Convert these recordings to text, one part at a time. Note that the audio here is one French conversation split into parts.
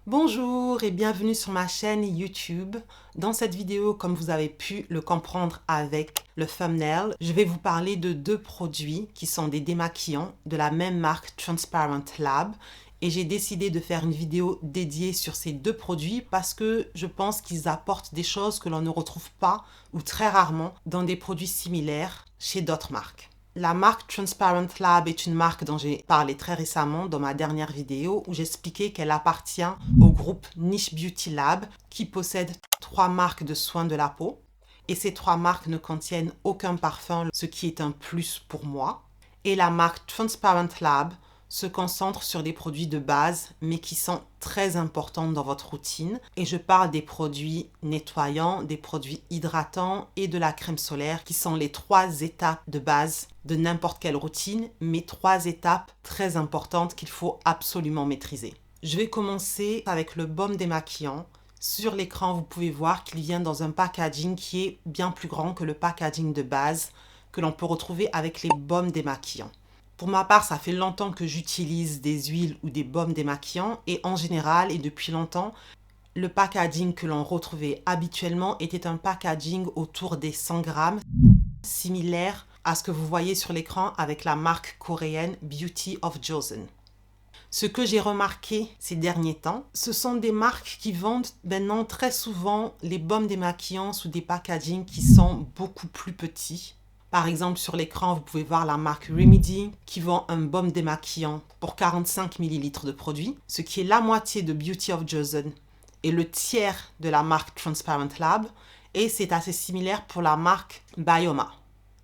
Bonjour et bienvenue sur ma chaîne YouTube. Dans cette vidéo, comme vous avez pu le comprendre avec le thumbnail, je vais vous parler de deux produits qui sont des démaquillants de la même marque Transparent Lab. Et j'ai décidé de faire une vidéo dédiée sur ces deux produits parce que je pense qu'ils apportent des choses que l'on ne retrouve pas ou très rarement dans des produits similaires chez d'autres marques. La marque Transparent Lab est une marque dont j'ai parlé très récemment dans ma dernière vidéo où j'expliquais qu'elle appartient au groupe Niche Beauty Lab qui possède 3 marques de soins de la peau. Et ces 3 marques ne contiennent aucun parfum, ce qui est un plus pour moi. Et la marque Transparent Lab se concentre sur des produits de base, mais qui sont très importants dans votre routine. Et je parle des produits nettoyants, des produits hydratants et de la crème solaire, qui sont les 3 étapes de base de n'importe quelle routine, mais 3 étapes très importantes qu'il faut absolument maîtriser. Je vais commencer avec le baume démaquillant. Sur l'écran, vous pouvez voir qu'il vient dans un packaging qui est bien plus grand que le packaging de base que l'on peut retrouver avec les baumes démaquillants. Pour ma part, ça fait longtemps que j'utilise des huiles ou des baumes démaquillants et en général et depuis longtemps, le packaging que l'on retrouvait habituellement était un packaging autour des 100 grammes, similaire à ce que vous voyez sur l'écran avec la marque coréenne Beauty of Joseon. Ce que j'ai remarqué ces derniers temps, ce sont des marques qui vendent maintenant très souvent les baumes démaquillants sous des packagings qui sont beaucoup plus petits. Par exemple, sur l'écran, vous pouvez voir la marque Remedy qui vend un baume démaquillant pour 45 ml de produit, ce qui est la moitié de Beauty of Joseon et le tiers de la marque Transparent Lab. Et c'est assez similaire pour la marque Bioma.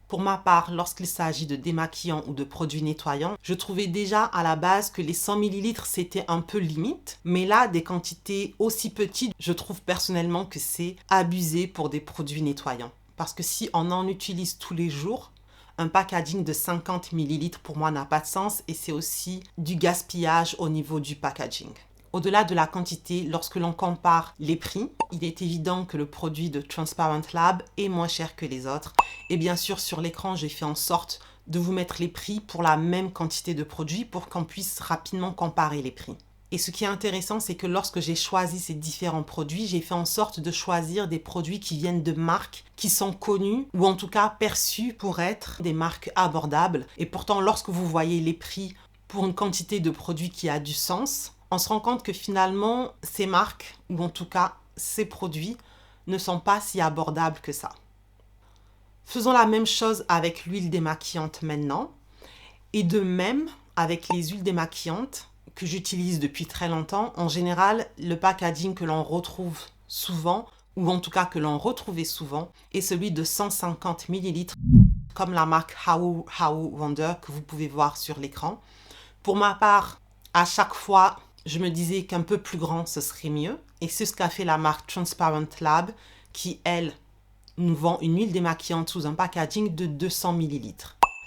Pour ma part, lorsqu'il s'agit de démaquillants ou de produits nettoyants, je trouvais déjà à la base que les 100 ml c'était un peu limite. Mais là, des quantités aussi petites, je trouve personnellement que c'est abusé pour des produits nettoyants. Parce que si on en utilise tous les jours, un packaging de 50 ml pour moi n'a pas de sens et c'est aussi du gaspillage au niveau du packaging. Au-delà de la quantité, lorsque l'on compare les prix, il est évident que le produit de Transparent Lab est moins cher que les autres. Et bien sûr, sur l'écran, j'ai fait en sorte de vous mettre les prix pour la même quantité de produits pour qu'on puisse rapidement comparer les prix. Et ce qui est intéressant, c'est que lorsque j'ai choisi ces différents produits, j'ai fait en sorte de choisir des produits qui viennent de marques qui sont connues ou en tout cas perçues pour être des marques abordables. Et pourtant, lorsque vous voyez les prix pour une quantité de produits qui a du sens, on se rend compte que finalement, ces marques, ou en tout cas ces produits, ne sont pas si abordables que ça. Faisons la même chose avec l'huile démaquillante maintenant. Et de même, avec les huiles démaquillantes que j'utilise depuis très longtemps, en général, le packaging que l'on retrouve souvent, ou en tout cas que l'on retrouvait souvent, est celui de 150 ml, comme la marque Hao Wonder que vous pouvez voir sur l'écran. Pour ma part, à chaque fois, je me disais qu'un peu plus grand, ce serait mieux. Et c'est ce qu'a fait la marque Transparent Lab, qui, elle, nous vend une huile démaquillante sous un packaging de 200 ml.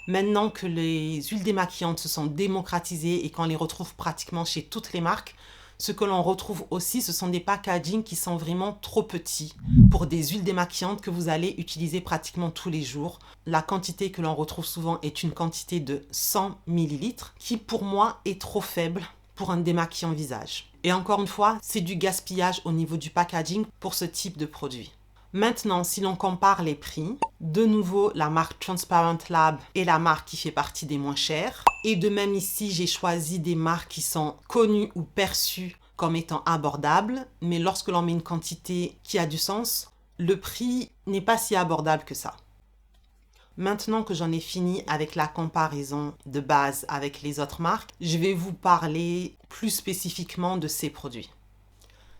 Maintenant que les huiles démaquillantes se sont démocratisées et qu'on les retrouve pratiquement chez toutes les marques, ce que l'on retrouve aussi, ce sont des packagings qui sont vraiment trop petits pour des huiles démaquillantes que vous allez utiliser pratiquement tous les jours. La quantité que l'on retrouve souvent est une quantité de 100 ml qui pour moi est trop faible pour un démaquillant visage. Et encore une fois, c'est du gaspillage au niveau du packaging pour ce type de produit. Maintenant, si l'on compare les prix, de nouveau, la marque Transparent Lab est la marque qui fait partie des moins chères. Et de même ici, j'ai choisi des marques qui sont connues ou perçues comme étant abordables. Mais lorsque l'on met une quantité qui a du sens, le prix n'est pas si abordable que ça. Maintenant que j'en ai fini avec la comparaison de base avec les autres marques, je vais vous parler plus spécifiquement de ces produits.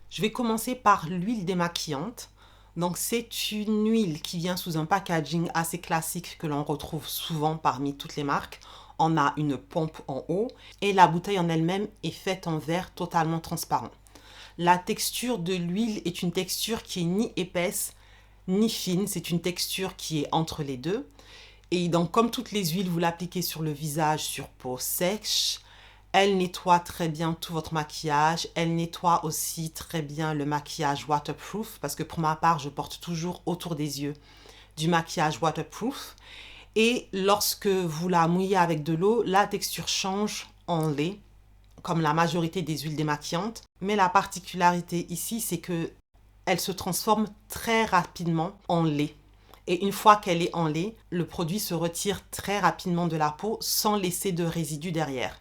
Je vais commencer par l'huile démaquillante. Donc c'est une huile qui vient sous un packaging assez classique que l'on retrouve souvent parmi toutes les marques. On a une pompe en haut et la bouteille en elle-même est faite en verre totalement transparent. La texture de l'huile est une texture qui est ni épaisse ni fine, c'est une texture qui est entre les deux. Et donc comme toutes les huiles, vous l'appliquez sur le visage sur peau sèche. Elle nettoie très bien tout votre maquillage. Elle nettoie aussi très bien le maquillage waterproof parce que pour ma part, je porte toujours autour des yeux du maquillage waterproof. Et lorsque vous la mouillez avec de l'eau, la texture change en lait comme la majorité des huiles démaquillantes, mais la particularité ici, c'est que elle se transforme très rapidement en lait. Et une fois qu'elle est en lait, le produit se retire très rapidement de la peau sans laisser de résidus derrière.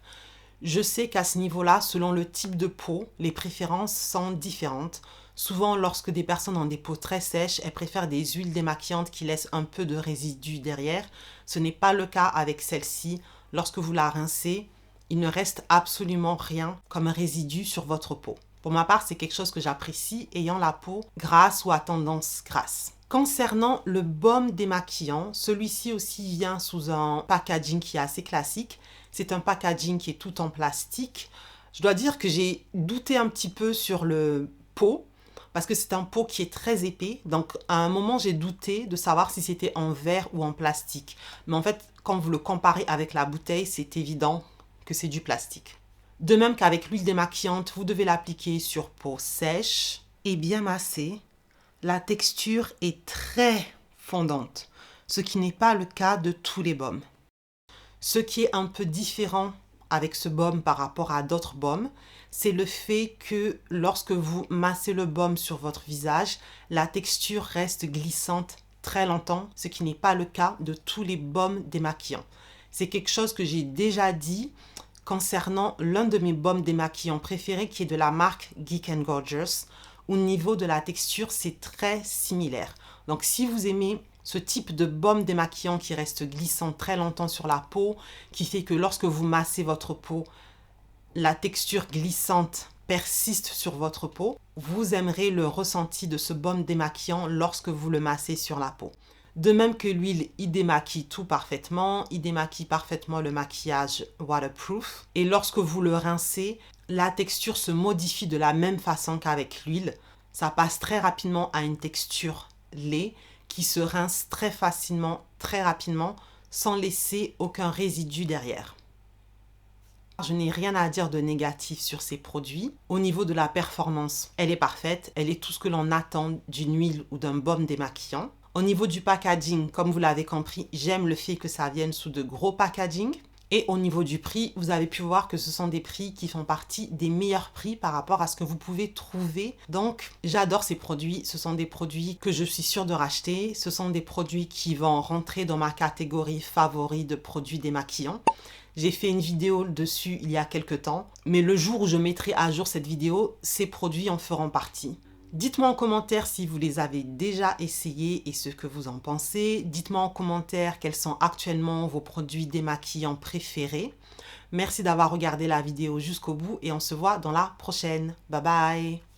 Je sais qu'à ce niveau-là, selon le type de peau, les préférences sont différentes. Souvent, lorsque des personnes ont des peaux très sèches, elles préfèrent des huiles démaquillantes qui laissent un peu de résidus derrière. Ce n'est pas le cas avec celle-ci. Lorsque vous la rincez, il ne reste absolument rien comme résidu sur votre peau. Pour ma part, c'est quelque chose que j'apprécie ayant la peau grasse ou à tendance grasse. Concernant le baume démaquillant, celui-ci aussi vient sous un packaging qui est assez classique. C'est un packaging qui est tout en plastique. Je dois dire que j'ai douté un petit peu sur le pot parce que c'est un pot qui est très épais. Donc, à un moment, j'ai douté de savoir si c'était en verre ou en plastique. Mais en fait, quand vous le comparez avec la bouteille, c'est évident que c'est du plastique. De même qu'avec l'huile démaquillante, vous devez l'appliquer sur peau sèche et bien massée. La texture est très fondante, ce qui n'est pas le cas de tous les baumes. Ce qui est un peu différent avec ce baume par rapport à d'autres baumes, c'est le fait que lorsque vous massez le baume sur votre visage, la texture reste glissante très longtemps, ce qui n'est pas le cas de tous les baumes démaquillants. C'est quelque chose que j'ai déjà dit concernant l'un de mes baumes démaquillants préférés qui est de la marque Geek & Gorgeous. Au niveau de la texture, c'est très similaire. Donc, si vous aimez ce type de baume démaquillant qui reste glissant très longtemps sur la peau, qui fait que lorsque vous massez votre peau, la texture glissante persiste sur votre peau, vous aimerez le ressenti de ce baume démaquillant lorsque vous le massez sur la peau. De même que l'huile, il démaquille tout parfaitement, il démaquille parfaitement le maquillage waterproof. Et lorsque vous le rincez, la texture se modifie de la même façon qu'avec l'huile. Ça passe très rapidement à une texture lait qui se rince très facilement, très rapidement, sans laisser aucun résidu derrière. Je n'ai rien à dire de négatif sur ces produits. Au niveau de la performance, elle est parfaite. Elle est tout ce que l'on attend d'une huile ou d'un baume démaquillant. Au niveau du packaging, comme vous l'avez compris, j'aime le fait que ça vienne sous de gros packaging. Et au niveau du prix, vous avez pu voir que ce sont des prix qui font partie des meilleurs prix par rapport à ce que vous pouvez trouver. Donc, j'adore ces produits. Ce sont des produits que je suis sûre de racheter. Ce sont des produits qui vont rentrer dans ma catégorie favori de produits démaquillants. J'ai fait une vidéo dessus il y a quelques temps. Mais le jour où je mettrai à jour cette vidéo, ces produits en feront partie. Dites-moi en commentaire si vous les avez déjà essayés et ce que vous en pensez. Dites-moi en commentaire quels sont actuellement vos produits démaquillants préférés. Merci d'avoir regardé la vidéo jusqu'au bout et on se voit dans la prochaine. Bye bye!